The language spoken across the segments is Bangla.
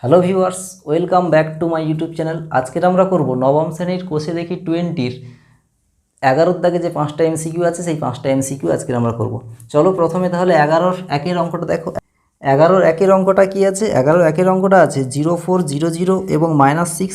Hello viewers, welcome back to my YouTube channel. আজকের আমরা করব নবম শ্রেণীর কোষে দেখি 20-র 11 দাগে যে 5টা এমসিকিউ আছে সেই 5টা এমসিকিউ আজকের আমরা করব। চলো প্রথমে তাহলে 11-র একের অঙ্কটা দেখো। 11-র একের অঙ্কটা কি আছে? 11-র একের অঙ্কটা আছে 0 4 0 0 এবং -6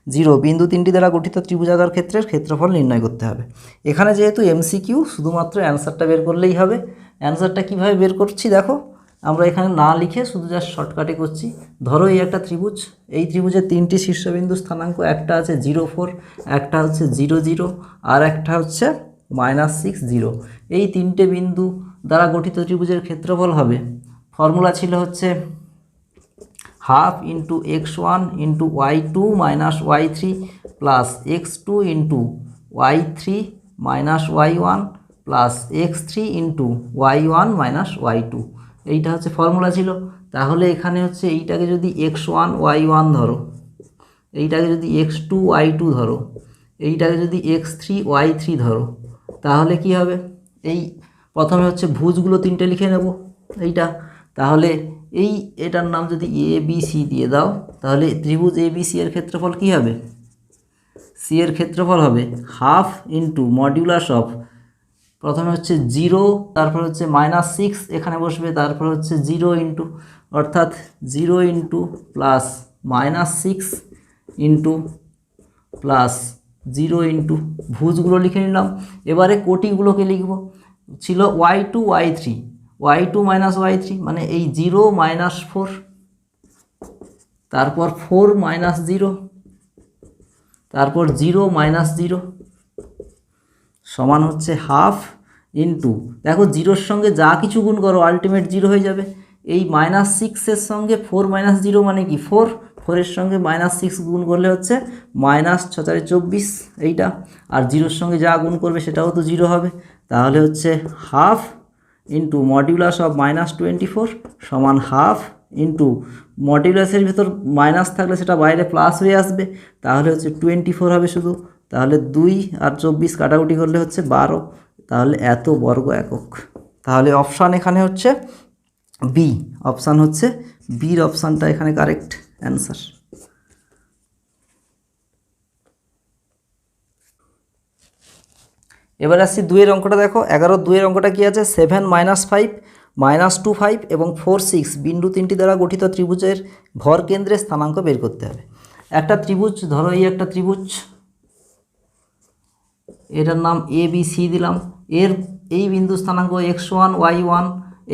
0 বিন্দু তিনটি দ্বারা গঠিত ত্রিভুজাকার ক্ষেত্রের ক্ষেত্রফল নির্ণয় করতে হবে। এখানে যেহেতু এমসিকিউ, শুধুমাত্র অ্যান্সারটা বের করলেই হবে। অ্যান্সারটা কিভাবে বের করছি দেখো, আমরা এখানে না লিখে শুধু জাস্ট শর্টকাটে করছি। ধরো এই একটা ত্রিভুজ, এই ত্রিভুজের তিনটি শীর্ষবিন্দু স্থানাঙ্ক, একটা আছে 0 4, একটা হচ্ছে 0 0 আর একটা হচ্ছে -6 0। এই তিনটে বিন্দু দ্বারা গঠিত ত্রিভুজের ক্ষেত্রফল হবে, ফর্মুলা ছিল হচ্ছে half into x1 into y2 minus y3 plus x2 into y3 minus y1 plus x3 into y1 minus y2। এইটা হচ্ছে ফর্মুলা ছিল। তাহলে এখানে হচ্ছে এইটাকে যদি x1 y1 ধরো, এইটাকে যদি x2 y2 ধরো, এইটাকে যদি x3 y3 ধরো, তাহলে কি হবে? এই প্রথমে হচ্ছে ভুজগুলো তিনটে লিখে নেব এইটা। তাহলে এটার নাম যদি এ বি সি দিয়ে দাও, তাহলে ত্রিভুজ এ বি সি এর ক্ষেত্রফল কী হবে? সি এর ক্ষেত্রফল হবে হাফ ইন্টু মডিউলাস অফ, প্রথমে হচ্ছে 0, তারপর হচ্ছে -6 এখানে বসবে, তারপর হচ্ছে 0 ইন্টু, অর্থাৎ 0 into plus -6 into plus 0 into, ভুজগুলো লিখে নিলাম। এবারে কোটিগুলোকে লিখব। ছিল y2 y3, y2 minus y3 মানে এই 0 -4, তারপর 4 -0, তারপর 0 -0 সমান হচ্ছে হাফ ইন্টু, দেখো 0-র সঙ্গে যা কিছু গুণ করো আলটিমেট 0 হয়ে যাবে। এই -6-এর সঙ্গে 4 -0 মানে কি 4, 4-এর সঙ্গে -6 গুণ করলে হচ্ছে -6×4 = 24 এইটা, আর 0-র সঙ্গে যা গুণ করবে সেটাও তো 0 হবে। তাহলে হচ্ছে হাফ ইন্টু মডিউলাস অফ -24 সমান হাফ ইন্টু মডিউলাসের ভেতর মাইনাস থাকলে সেটা বাইরে প্লাস হয়ে আসবে, তাহলে হচ্ছে 24 হবে শুধু। তাহলে 2 আর 24 কাটাকুটি করলে হচ্ছে 12, তাহলে এত বর্গ একক। তাহলে অপশান এখানে হচ্ছে বি, অপশান হচ্ছে বির অপশানটা এখানে কারেক্ট অ্যান্সার। এবার আসছি 2-এর অঙ্কটা দেখো। 11-র 2-এর অঙ্কটা কি আছে? 7 -5 -2 5 এবং 4 6 বিন্দু তিনটি দ্বারা গঠিত ত্রিভুজের ভর কেন্দ্রের স্থানাঙ্ক বের করতে হবে। একটা ত্রিভুজ ধরো, এই একটা ত্রিভুজ, এটার নাম এ বি সি দিলাম। এর এই বিন্দু স্থানাঙ্ক x1 y1,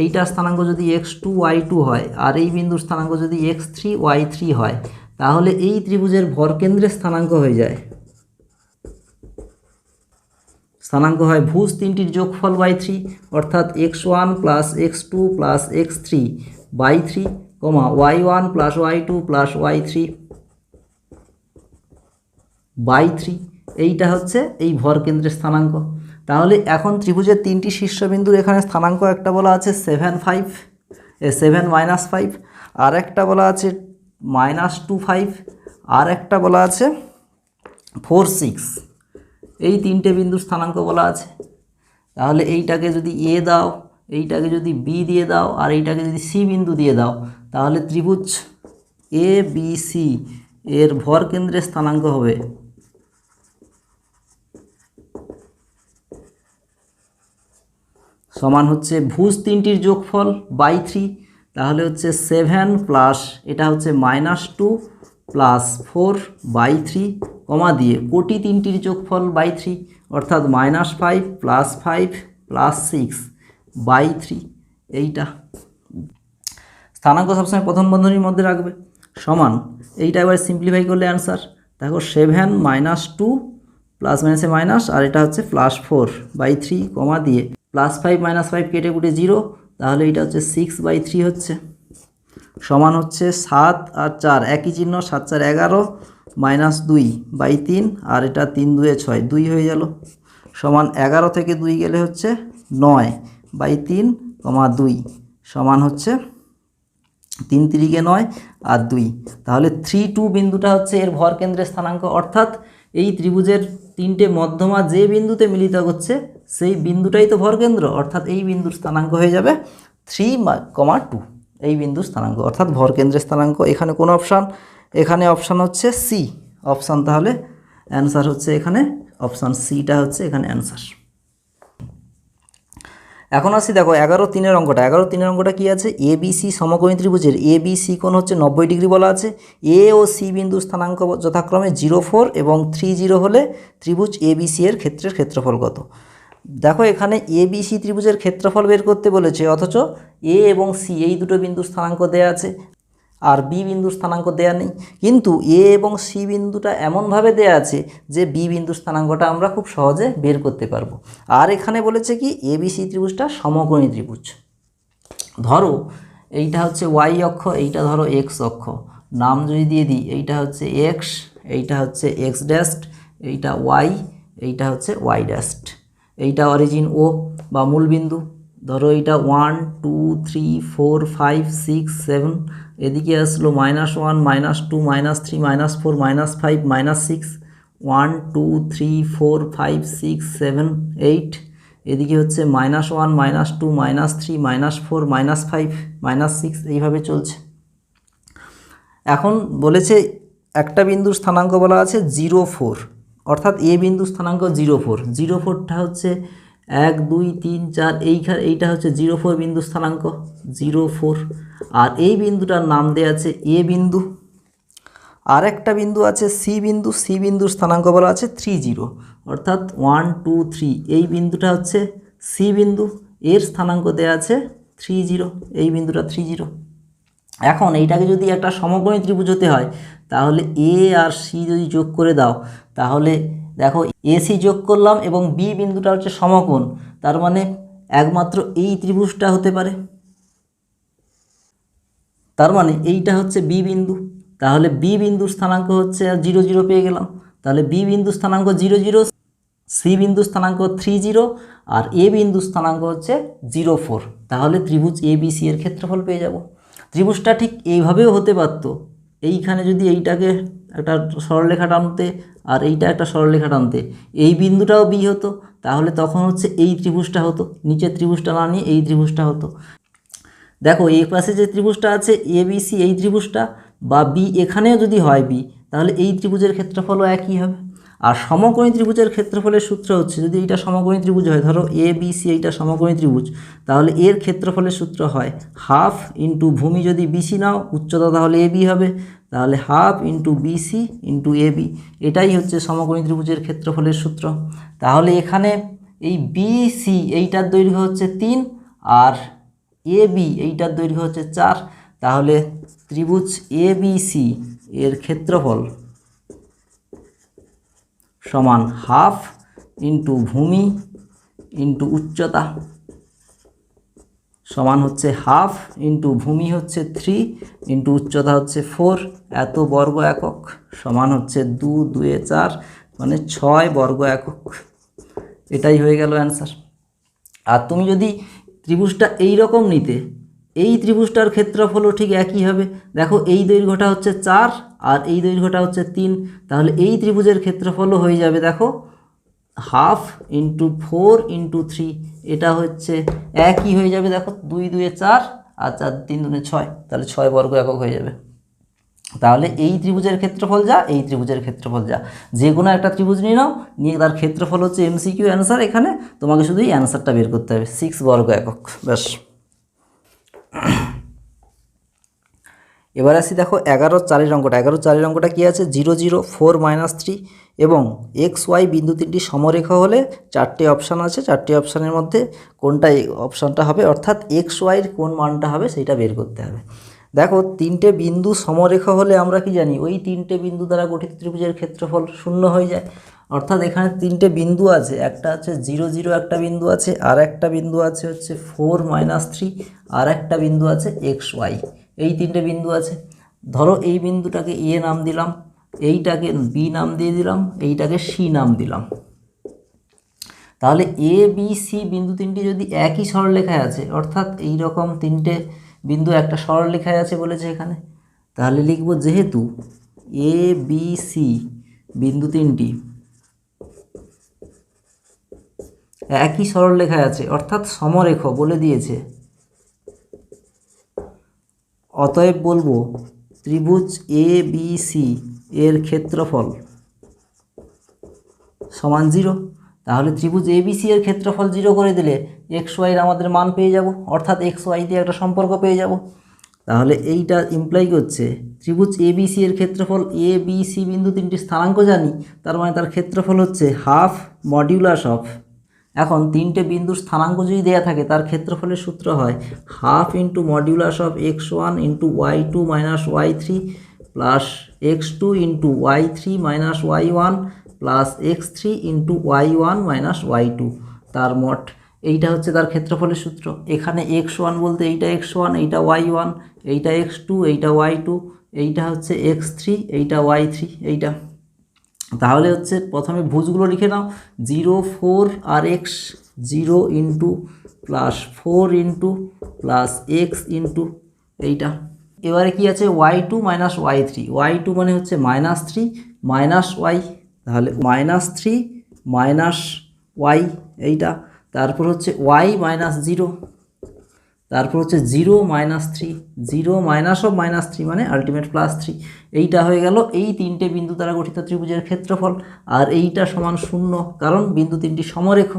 এইটার স্থানাঙ্ক যদি x2 y2 হয়, আর এই বিন্দুর স্থানাঙ্ক যদি x3 y3 হয়, তাহলে এই ত্রিভুজের ভর কেন্দ্রের স্থানাঙ্ক হয়ে যায়, স্থানাঙ্ক হয় ভুজ তিনটির যোগফল /3, অর্থাৎ x1 plus x2 plus x3 /3, y1 plus y2 plus y3 /3। এইটা হচ্ছে এই ভর কেন্দ্রের স্থানাঙ্ক। তাহলে এখন ত্রিভুজের তিনটি শীর্ষবিন্দুর এখানে স্থানাঙ্ক, একটা বলা আছে 7 -5, আর একটা বলা আছে -2 5, আর একটা বলা আছে 4 6। এই তিনটে বিন্দুর স্থানাঙ্ক বলা আছে। তাহলে এইটাকে যদি এ দাও, এইটাকে যদি বি দিয়ে দাও, আর এইটাকে যদি সি বিন্দু দিয়ে দাও, তাহলে ত্রিভুজ এ বি সি এর ভর কেন্দ্রের স্থানাঙ্ক হবে সমান হচ্ছে ভুজ তিনটির যোগফল /3, তাহলে হচ্ছে 7 প্লাস এটা হচ্ছে -2 প্লাস 4 /3, দিয়ে কোটি তিনটির যোগফল /3, অর্থাৎ -5 প্লাস 5 প্লাস 6 /3। এইটা স্থানাঙ্ক সবসময় প্রথম বন্ধনীর মধ্যে রাখবে, সমান এইটা এবার সিম্পলিফাই করলে অ্যান্সার দেখো 7 -2 প্লাস মাইনাসে মাইনাস, আর এটা হচ্ছে +4 /3, দিয়ে +5 -5 কেটে কুটে 0, তাহলে এটা হচ্ছে 6/3 হচ্ছে, সমান হচ্ছে 7 আর 4 একই চিহ্ন, 7 4 11 -2/3, আর এটা 3 2 6 2 হয়ে গেল, সমান 11 থেকে 2 গেলে হচ্ছে 9/3, 2 সমান হচ্ছে 3 3 9 আর 2। তাহলে 3 2 বিন্দুটা হচ্ছে এর ভর কেন্দ্রের স্থানাঙ্ক, অর্থাৎ এই ত্রিভুজের তিনটে মধ্যমা যে বিন্দুতে মিলিত হচ্ছে সেই বিন্দুটাই তো ভর কেন্দ্র, অর্থাৎ এই বিন্দুর স্থানাঙ্ক হয়ে যাবে 3, 2। এই বিন্দুর স্থানাঙ্ক অর্থাৎ ভরকেন্দ্রের স্থানাঙ্ক। এখানে কোন অপশান? এখানে অপশান হচ্ছে সি অপশান। তাহলে অ্যান্সার হচ্ছে এখানে অপশান সিটা হচ্ছে এখানে অ্যান্সার। এখন আসি দেখো 11-3 অঙ্কটা। 11-3 অঙ্কটা কী আছে? এ বি সি সমকোণী ত্রিভুজের এ বি সি কোণ হচ্ছে 90 ডিগ্রি বলা আছে। এ ও সি বিন্দু স্থানাঙ্ক যথাক্রমে 0, 4 এবং 3, 0 হলে ত্রিভুজ এ বি সি এর ক্ষেত্রের ক্ষেত্রফল কত? দেখো এখানে এ বি সি ত্রিভুজের ক্ষেত্রফল বের করতে বলেছে, অথচ এ এবং সি এই দুটো বিন্দু স্থানাঙ্ক দেয়া আছে আর বি বিন্দু স্থানাঙ্ক দেয়া নেই। কিন্তু এ এবং সি বিন্দুটা এমনভাবে দেয়া আছে যে বি বিন্দু স্থানাঙ্কটা আমরা খুব সহজে বের করতে পারবো। আর এখানে বলেছে কি এ বি সি ত্রিভুজটা সমকোণী ত্রিভুজ। ধরো এইটা হচ্ছে ওয়াই অক্ষ, এইটা ধরো এক্স অক্ষ। নাম যদি দিয়ে দিই, এইটা হচ্ছে এক্স, এইটা হচ্ছে এক্স ড্যাস্ট, এইটা ওয়াই, এইটা হচ্ছে ওয়াই ড্যাস্ট। এইটা অরিজিন ও বা মূলবিন্দু। ধরো এইটা 1, 2, 3, 4, 5, 6, 7, এদিকে আসলো -1, -2, -3, -4, -5, -6, 1, 2, 3, 4, 5, 6, 7, 8, এদিকে হচ্ছে -1, -2, -3, -4, -5, -6, এইভাবে চলছে। এখন বলেছে একটা বিন্দুর স্থানাঙ্ক বলা আছে 0, 4, অর্থাৎ এ বিন্দু স্থানাঙ্ক 0, 4। 0, 4টা হচ্ছে 1, 2, 3, 4, এইটা হচ্ছে 0, 4 বিন্দু স্থানাঙ্ক 0, 4। আর এই বিন্দুটার নাম দেওয়া আছে এ বিন্দু। আর একটা বিন্দু আছে সি বিন্দু। সি বিন্দুর স্থানাঙ্ক বলা আছে 3, 0, অর্থাৎ 1, 2, 3, এই বিন্দুটা হচ্ছে সি বিন্দু, এর স্থানাঙ্ক দেওয়া আছে 3, 0, এই বিন্দুটা 3, 0। এখন এইটাকে যদি একটা সমকোণী ত্রিভুজ হতে হয়, তাহলে এ আর সি যদি যোগ করে দাও, তাহলে দেখো এ সি যোগ করলাম এবং বি বিন্দুটা হচ্ছে সমকোণ, তার মানে একমাত্র এই ত্রিভুজটা হতে পারে। তার মানে এইটা হচ্ছে বি বিন্দু। তাহলে বি বিন্দুর স্থানাঙ্ক হচ্ছে 0, 0 পেয়ে গেলাম। তাহলে বি বিন্দু স্থানাঙ্ক 0, 0, সি বিন্দু স্থানাঙ্ক 3, 0 আর এ বিন্দু স্থানাঙ্ক হচ্ছে 0, 4। তাহলে ত্রিভুজ এ বি সি এর ক্ষেত্রফল পেয়ে যাব। ত্রিভুজটা ঠিক এইভাবেও হতে পারতো। এইখানে যদি এইটাকে একটা সরলরেখা টানতে আর এইটা একটা সরলরেখা টানতে, এই বিন্দুটাও বি হতো, তাহলে তখন হচ্ছে এই ত্রিভুজটা হতো, নিচের ত্রিভুজটা না নিয়ে এই ত্রিভুজটা হতো। দেখো এই পাশে যে ত্রিভুজটা আছে এ বি সি, এই ত্রিভুজটা বা বি এখানেও যদি হয় বি, তাহলে এই ত্রিভুজের ক্ষেত্রফলও একই হবে। আর সমকোণী ত্রিভুজের ক্ষেত্রফলের সূত্র হচ্ছে, যদি এইটা সমকোণী ত্রিভুজ হয়, ধরো এ বি সি এইটা সমকোণী ত্রিভুজ, তাহলে এর ক্ষেত্রফলের সূত্র হয় হাফ ইন্টু ভূমি, যদি বিসি নাও উচ্চতা তাহলে এ বি হবে, তাহলে half into BC into A B, এটাই হচ্ছে সমকোণী ত্রিভুজের ক্ষেত্রফলের সূত্র। তাহলে এখানে এই বিসি এইটার দৈর্ঘ্য হচ্ছে 3 আর এ বি এইটার দৈর্ঘ্য হচ্ছে 4। তাহলে ত্রিভুজ এ বি সি এর ক্ষেত্রফল সমান হাফ ইন্টু ভূমি ইন্টু উচ্চতা সমান হচ্ছে হাফ ইন্টু ভূমি হচ্ছে 3 ইন্টু উচ্চতা হচ্ছে 4, এত বর্গ একক সমান হচ্ছে 2, 2 এ 4, মানে 6 বর্গ একক। এটাই হয়ে গেল অ্যান্সার। আর তুমি যদি ত্রিভুজটা এই রকম নিতে, এই ত্রিভুজটার ক্ষেত্রফলও ঠিক একই হবে। দেখো এই দৈর্ঘ্যটা হচ্ছে 4 আর এই দৈর্ঘ্যটা হচ্ছে 3, তাহলে এই ত্রিভুজের ক্ষেত্রফলও হয়ে যাবে দেখো হাফ ইন্টু 4 ইন্টু 3, এটা হচ্ছে একই হয়ে যাবে। দেখো 2, 2 এ 4 আর 4, 3 দুনে 6, তাহলে 6 বর্গ একক হয়ে যাবে। তাহলে এই ত্রিভুজের ক্ষেত্রফল যা, এই ত্রিভুজের ক্ষেত্রফল যা, যে কোনো একটা ত্রিভুজ নিয়ে নাও, নিয়ে তার ক্ষেত্রফল হচ্ছে এমসিকিউ অ্যান্সার। এখানে তোমাকে শুধু এই অ্যান্সারটা বের করতে হবে, 6 বর্গ একক, ব্যাস। এবার আসি দেখো 11-4 অঙ্কটা। 11-4 অঙ্কটা কী আছে? 0, 0, 4, -3 এবং এক্স ওয়াই বিন্দু তিনটি সমরেখা হলে 4টে অপশান আছে। 4টে অপশানের মধ্যে কোনটা অপশানটা হবে, অর্থাৎ এক্স ওয়াইয়ের কোন মানটা হবে সেইটা বের করতে হবে। দেখো 3টে বিন্দু সমরেখা হলে আমরা কি জানি, ওই 3টে বিন্দু দ্বারা গঠিত ত্রিভুজের ক্ষেত্রফল 0 হয়ে যায়। অর্থাৎ এখানে 3টে বিন্দু আছে, একটা হচ্ছে 0, 0 একটা বিন্দু আছে, আর একটা বিন্দু আছে হচ্ছে 4, -3, আর একটা বিন্দু আছে এক্স ওয়াই, এই 3টে বিন্দু আছে। ধরো এই বিন্দুটাকে এ নাম দিলাম, এইটাকে বি নাম দিয়ে দিলাম, এইটাকে সি নাম দিলাম। তাহলে এ বি সি বিন্দু তিনটি যদি একই সরলরেখায় আছে, অর্থাৎ এই রকম 3টে বিন্দু একটা সরলরেখায় আছে বলেছে এখানে, তাহলে লিখব যেহেতু এ বি সি বিন্দু তিনটি একই সরলরেখায় আছে, অর্থাৎ সমরেখ বলে দিয়েছে, অতএব বলবো ত্রিভুজ এ বি সি এর ক্ষেত্রফল সমান 0। তাহলে ত্রিভুজ এ বি সি এর ক্ষেত্রফল 0 করে দিলে এক্স ওয়াইয়ের আমাদের মান পেয়ে যাব, অর্থাৎ এক্স ওয়াই দিয়ে একটা সম্পর্ক পেয়ে যাব। তাহলে এইটা ইমপ্লাই করছে ত্রিভুজ এ বি সি এর ক্ষেত্রফল, এ বি সি বিন্দু তিনটি স্থানাঙ্ক জানি, তার মানে তার ক্ষেত্রফল হচ্ছে হাফ মডিউলাস অফ, এখন তিনটে বিন্দুর স্থানাঙ্ক যদি দেওয়া থাকে তার ক্ষেত্রফলের সূত্র হয় half into modulus of x one into y two minus y three plus x two into y three minus y one plus x three into y one minus y two, তার মোট এইটা হচ্ছে তার ক্ষেত্রফলের সূত্র। এখানে এক্স ওয়ান বলতে এইটা এক্স ওয়ান, এইটা ওয়াই ওয়ান, এইটা এক্স টু, এইটা ওয়াই টু, এইটা হচ্ছে এক্স থ্রি, এইটা ওয়াই থ্রি, এইটা। তাহলে হচ্ছে প্রথমে ভুজগুলো লিখে নাও, 0 4 আর x 0 into plus 4 into plus x into এইটা। এবারে কি আছে y two minus y three, y two মানে হচ্ছে মাইনাস থ্রি মাইনাস ওয়াই, তাহলে মাইনাস থ্রি মাইনাস ওয়াই এইটা। তারপর হচ্ছে ওয়াই মাইনাস 0, তারপর হচ্ছে 0 minus three, 0 minus of minus three মানে আলটিমেট প্লাস থ্রি। এইটা হয়ে গেল এই তিনটে বিন্দু দ্বারা গঠিত ত্রিভুজের ক্ষেত্রফল। আর এইটা সমান 0, কারণ বিন্দু তিনটি সমরেখ।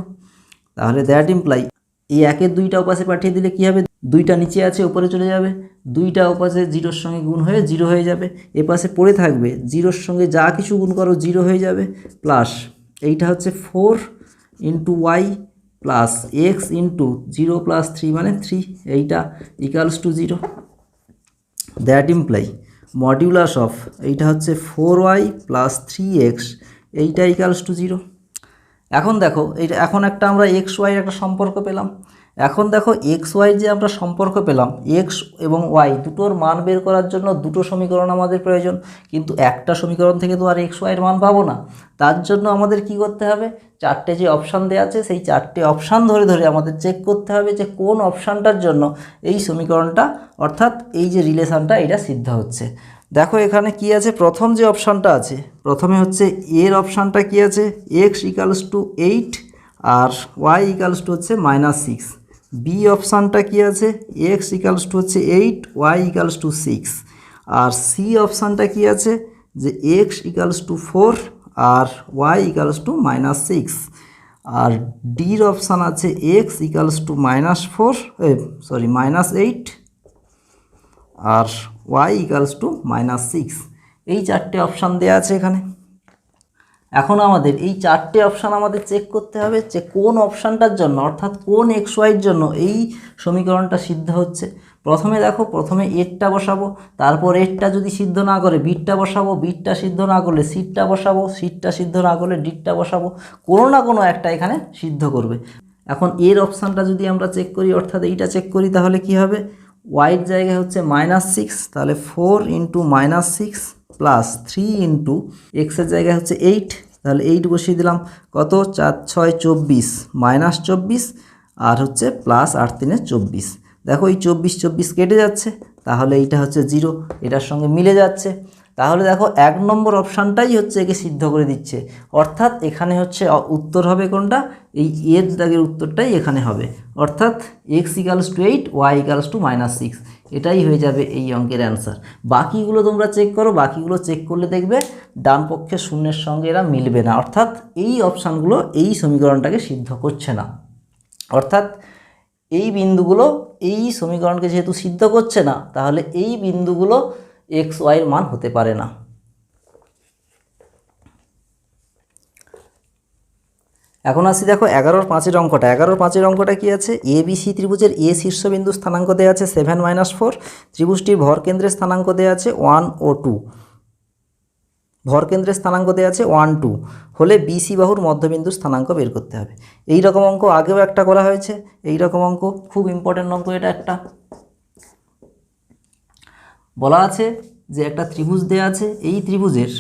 তাহলে দ্যাট ইমপ্লাই এই একের দুইটা ওপাশে পাঠিয়ে দিলে কি হবে, দুইটা নিচে আছে উপরে চলে যাবে, দুইটা ওপাশে 0-র সঙ্গে গুণ হয়ে 0 হয়ে যাবে, এপাশে পড়ে থাকবে 0-র সঙ্গে যা কিছু গুণ করো 0 হয়ে যাবে, প্লাস এইটা হচ্ছে 4 into y plus x into 0 plus 3 মানে 3, এইটা equals to 0। That imply modulus of এইটা হচ্ছে 4y প্লাস 3x, এইটা ইকালস টু 0। এখন দেখো এইটা, এখন একটা আমরা এক্স ওয়াইয়ের একটা সম্পর্ক পেলাম। এখন দেখো এক্স ওয়াই যে আমরা সম্পর্ক পেলাম, এক্স এবং ওয়াই দুটোর মান বের করার জন্য দুটো সমীকরণ আমাদের প্রয়োজন, কিন্তু একটা সমীকরণ থেকে তো আর এক্স ওয়াইয়ের মান পাবো না। তার জন্য আমাদের কি করতে হবে, চারটে যে অপশান দেওয়া আছে সেই চারটে অপশান ধরে ধরে আমাদের চেক করতে হবে যে কোন অপশানটার জন্য এই সমীকরণটা অর্থাৎ এই যে রিলেশানটা এটা সিদ্ধ হচ্ছে। দেখো এখানে কি আছে, প্রথম যে অপশানটা আছে, প্রথমে হচ্ছে এর অপশানটা কি আছে, এক্স ইকালস টু 8 আর ওয়াই ইকালস টু হচ্ছে -6। বি অপশানটা কি আছে, এক্স ইকালস টু হচ্ছে 8, ওয়াই ইকালস টু 6। আর সি অপশানটা কি আছে, যে এক্স ইকালস টু 4 আর ওয়াই ইকালস টু -6। আর ডির অপশান আছে এক্স ইকালস টু -4 -8 আর y ইকালস টু -6। এই চারটে অপশান দেওয়া আছে এখানে। এখন আমাদের এই চারটে অপশান আমাদের চেক করতে হবে যে কোন অপশানটার জন্য অর্থাৎ কোন এক্স ওয়াইয়ের জন্য এই সমীকরণটা সিদ্ধ হচ্ছে। প্রথমে দেখো, প্রথমে এরটা বসাবো, তারপর এরটা যদি সিদ্ধ না করে বিটটা বসাবো, বিটটা সিদ্ধ না করলে সিটটা বসাবো, সিটটা সিদ্ধ না করলে ডিটটা বসাবো, কোনো না কোনো একটা এখানে সিদ্ধ করবে। এখন এর অপশানটা যদি আমরা চেক করি অর্থাৎ এইটা চেক করি, তাহলে কি হবে, ওয়াইয়ের জায়গায় হচ্ছে -6, তাহলে 4 ইন্টু -6 প্লাস 3 ইন্টু এক্সের জায়গায় হচ্ছে 8, তাহলে 8 বসিয়ে দিলাম, কত 4 6 24 -24 আর হচ্ছে প্লাস 8 3 24। দেখো এই 24 24 কেটে যাচ্ছে, তাহলে এইটা হচ্ছে 0, এটার সঙ্গে মিলে যাচ্ছে। তাহলে দেখো 1 নম্বর অপশানটাই হচ্ছে একে সিদ্ধ করে দিচ্ছে, অর্থাৎ এখানে হচ্ছে উত্তর হবে কোনটা, এই এর দাগের উত্তরটাই এখানে হবে, অর্থাৎ x equals to 8 y equals to -6, এটাই হয়ে যাবে এই অঙ্কের অ্যান্সার। বাকিগুলো তোমরা চেক করো, বাকিগুলো চেক করলে দেখবে ডান পক্ষে শূন্যের সঙ্গে এরা মিলবে না, অর্থাৎ এই অপশানগুলো এই সমীকরণটাকে সিদ্ধ করছে না, অর্থাৎ এই বিন্দুগুলো এই সমীকরণকে যেহেতু সিদ্ধ করছে না, তাহলে এই বিন্দুগুলো এক্স ওয়াইয়ের মান হতে পারে না। এখন আসি দেখো 11-র 5-এর অঙ্কটা। 11-র 5-এর অঙ্কটা কি আছে, এ বি সি ত্রিভুজের এ শীর্ষবিন্দু স্থানাঙ্ক দেওয়া আছে 7 - 4, ত্রিভুজটির ভরকেন্দ্রের স্থানাঙ্ক দেওয়া আছে 1 ও 2, ভরকেন্দ্রের স্থানাঙ্ক দেওয়া আছে 1 2 হলে বিসি বাহুর মধ্যবিন্দুর স্থানাঙ্ক বের করতে হবে। এই রকম অঙ্ক আগেও একটা করা হয়েছে, এই রকম অঙ্ক খুব ইম্পর্টেন্ট অঙ্ক এটা একটা। বলা আছে যে একটা ত্রিভুজ দেওয়া আছে, এই ত্রিভুজের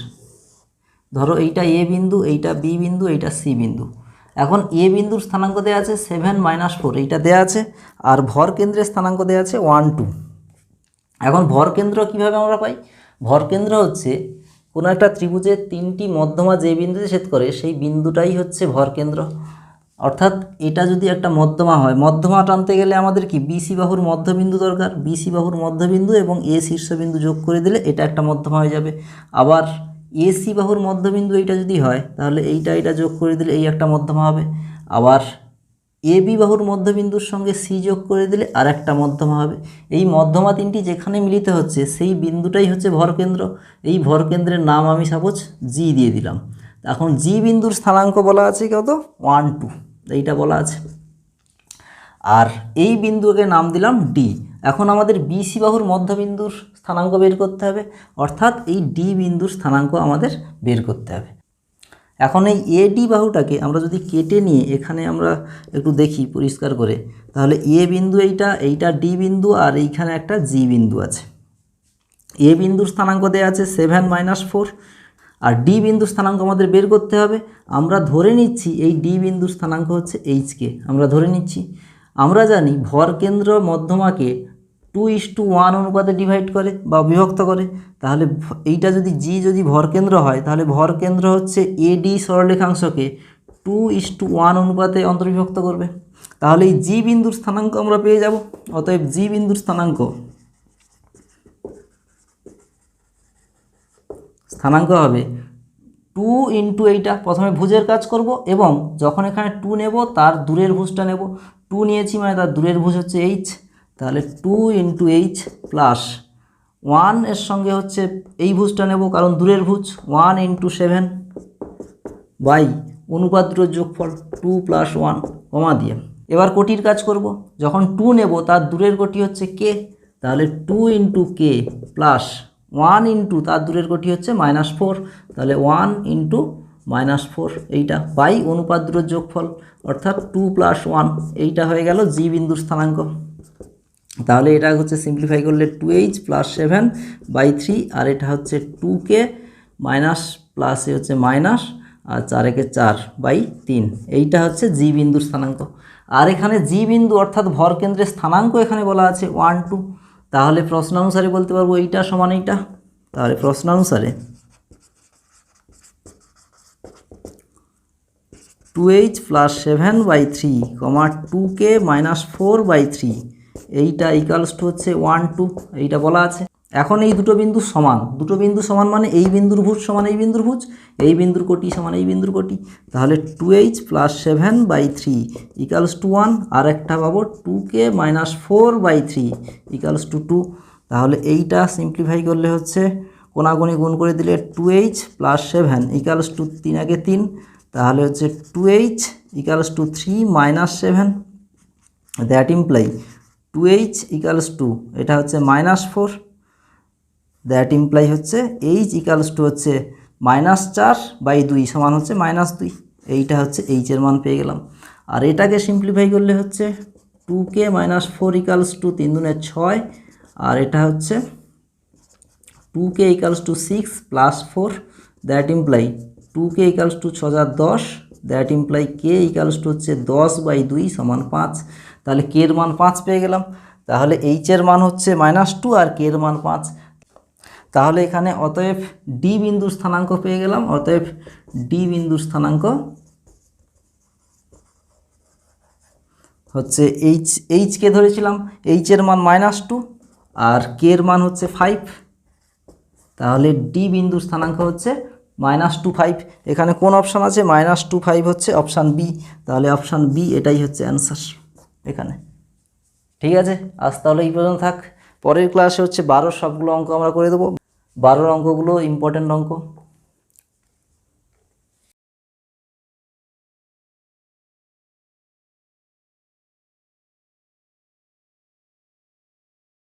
ধরো এইটা এ বিন্দু, এইটা বি বিন্দু, এইটা সি বিন্দু। এখন এ বিন্দুর স্থানাঙ্ক দেওয়া আছে 7 - 4, এইটা দেওয়া আছে, আর ভরকেন্দ্রের স্থানাঙ্ক দেওয়া আছে 1 2। এখন ভরকেন্দ্র কিভাবে আমরা পাই, ভরকেন্দ্র হচ্ছে কোনো একটা ত্রিভুজের তিনটি মধ্যমা যে বিন্দুতে ছেদ করে সেই বিন্দুটাই হচ্ছে ভরকেন্দ্র। অর্থাৎ এটা যদি একটা মধ্যমা হয়, মধ্যমা টানতে গেলে আমাদের কি বিসি বাহুর মধ্যবিন্দু দরকার, বিসি বাহুর মধ্যবিন্দু এবং এ শীর্ষবিন্দু যোগ করে দিলে এটা একটা মধ্যমা হয়ে যাবে। আবার এসি বাহুর মধ্যবিন্দু এইটা যদি হয় তাহলে এটা যোগ করে দিলে এই একটা মধ্যমা হবে। আবার এ বি বাহুর মধ্যবিন্দুর সঙ্গে সি যোগ করে দিলে আর একটা মধ্যমা হবে। এই মধ্যমা তিনটি যেখানে মিলিত হচ্ছে সেই বিন্দুটাই হচ্ছে ভরকেন্দ্র। এই ভরকেন্দ্রের নাম আমি সাপোজ জি দিয়ে দিলাম। এখন জি বিন্দুর স্থানাঙ্ক বলা আছে কত, 1 2, এইটা বলা আছে। আর এই বিন্দুকে নাম দিলাম ডি। এখন আমাদের বিসি বাহুর মধ্যবিন্দুর স্থানাঙ্ক বের করতে হবে, অর্থাৎ এই ডি বিন্দুর স্থানাঙ্ক আমাদের বের করতে হবে। এখন এই এডি বাহুটাকে আমরা যদি কেটে নিয়ে এখানে আমরা একটু দেখি পরিষ্কার করে, তাহলে এ বিন্দু এইটা ডি বিন্দু আর এইখানে একটা জি বিন্দু আছে। এ বিন্দুর স্থানাঙ্ক দেওয়া আছে 7 - 4, আর ডি বিন্দুর স্থানাঙ্ক আমাদের বের করতে হবে। আমরা ধরে নিচ্ছি এই ডি বিন্দুর স্থানাঙ্ক হচ্ছে এইচকে, আমরা ধরে নিচ্ছি। আমরা জানি ভরকেন্দ্র মধ্যমাকে 2:1 অনুপাতে ডিভাইড করে বা বিভক্ত করে। তাহলে এইটা যদি জি যদি ভরকেন্দ্র হয় তাহলে ভরকেন্দ্র হচ্ছে এডি সরলরেখাংশকে 2:1 অনুপাতে অন্তর্বিভক্ত করবে। তাহলে এই জি বিন্দুর স্থানাঙ্ক আমরা পেয়ে যাব। অতএব জি বিন্দুর স্থানাঙ্ক হবে 2 ইন্টু এইটা, প্রথমে ভুজের কাজ করব এবং যখন এখানে 2 নেব তার দূরের ভুজটা নেব। 2 নিয়েছি মানে তার দূরের ভুজ হচ্ছে এইচ, তাহলে 2 ইন্টু এইচ প্লাস 1 এর সঙ্গে হচ্ছে এই ভুজটা নেব কারণ দূরের ভুজ 1 ইন্টু 7 বাই অনুপাত দুটোর যোগফল 2 + 1 কমা দিয়ে। এবার কোটির কাজ করব, যখন 2 নেব তার দূরের কোটি হচ্ছে কে, তাহলে 2 ইন্টু কে প্লাস 1 ইন্টু তার দূরের কোটি হচ্ছে -4, তাহলে 1 ইন্টু -4 এইটা বাই অনুপাত দুটোর যোগফল অর্থাৎ 2 + 1, এইটা হয়ে গেল জি বিন্দুর স্থানাঙ্ক। তাহলে এটা হচ্ছে সিম্পলিফাই করলে 2h + 7/3, আর এটা হচ্ছে 2k মাইনাস প্লাস এ হচ্ছে মাইনাস আর 4 × 4/3, এইটা হচ্ছে জি বিন্দুর স্থানাঙ্ক। আর এখানে জি বিন্দু অর্থাৎ ভরকেন্দ্রের স্থানাঙ্ক এখানে বলা আছে 1 2, তাহলে প্রশ্নানুসারে বলতে পারবো এইটা সমান এইটা। তাহলে প্রশ্নানুসারে 2h + 7/3, 2k - 4/3, এইটা ইকুয়ালস টু হচ্ছে 1 2, এইটা বলা আছে। এখন এই দুটো বিন্দু সমান মানে এই বিন্দুর ভুজ সমান এই বিন্দুর ভুজ, এই বিন্দুর কোটি সমান এই বিন্দুর কোটি। তাহলে 2h + 7/3 ইকুয়ালস টু 1, আর একটা পাবো 2k - 4/3 ইকুয়ালস টু 2। তাহলে এইটা সিম্পলিফাই করলে হচ্ছে কোনাগুনি গুণ করে দিলে 2h + 7 ইকুয়ালস টু 3 × 3, তাহলে হচ্ছে 2h equals to 3 - 7, that imply 2h equals to এটা হচ্ছে -4, দ্যাট ইমপ্লাই হচ্ছে h ইকুয়ালস টু হচ্ছে -4/2 সমান হচ্ছে -2, এইটা হচ্ছে h এর মান পেয়ে গেলাম। আর এটাকে সিম্পলিফাই করলে হচ্ছে 2k - 4 ইকুয়ালস টু 3 × 6, আর এটা হচ্ছে 2k equals to 6 + 4, that imply 2k equals to 6 × 10, that imply k equals to হচ্ছে 10/2 সমান 5। তাহলে k এর মান 5 পেয়ে গেলাম। তাহলে h এর মান হচ্ছে -2 আর k এর মান 5। তাহলে এখানে অতএব ডি বিন্দুর স্থানাঙ্ক পেয়ে গেলাম। অতএব ডি বিন্দুর স্থানাঙ্ক হচ্ছে এইচ কে ধরেছিলাম, এইচ এর মান -2 আর কে এর মান হচ্ছে 5, তাহলে ডি বিন্দুর স্থানাঙ্ক হচ্ছে -2 5। এখানে কোন অপশান আছে, -2 5 হচ্ছে অপশান বি, তাহলে অপশান বি এটাই হচ্ছে অ্যান্সার এখানে। ঠিক আছে, আজ তাহলে এই পর্যন্ত থাক। পরের ক্লাসে হচ্ছে 12 সবগুলো অঙ্ক আমরা করে দেবো। 12 অঙ্কগুলো ইম্পর্টেন্ট অঙ্ক।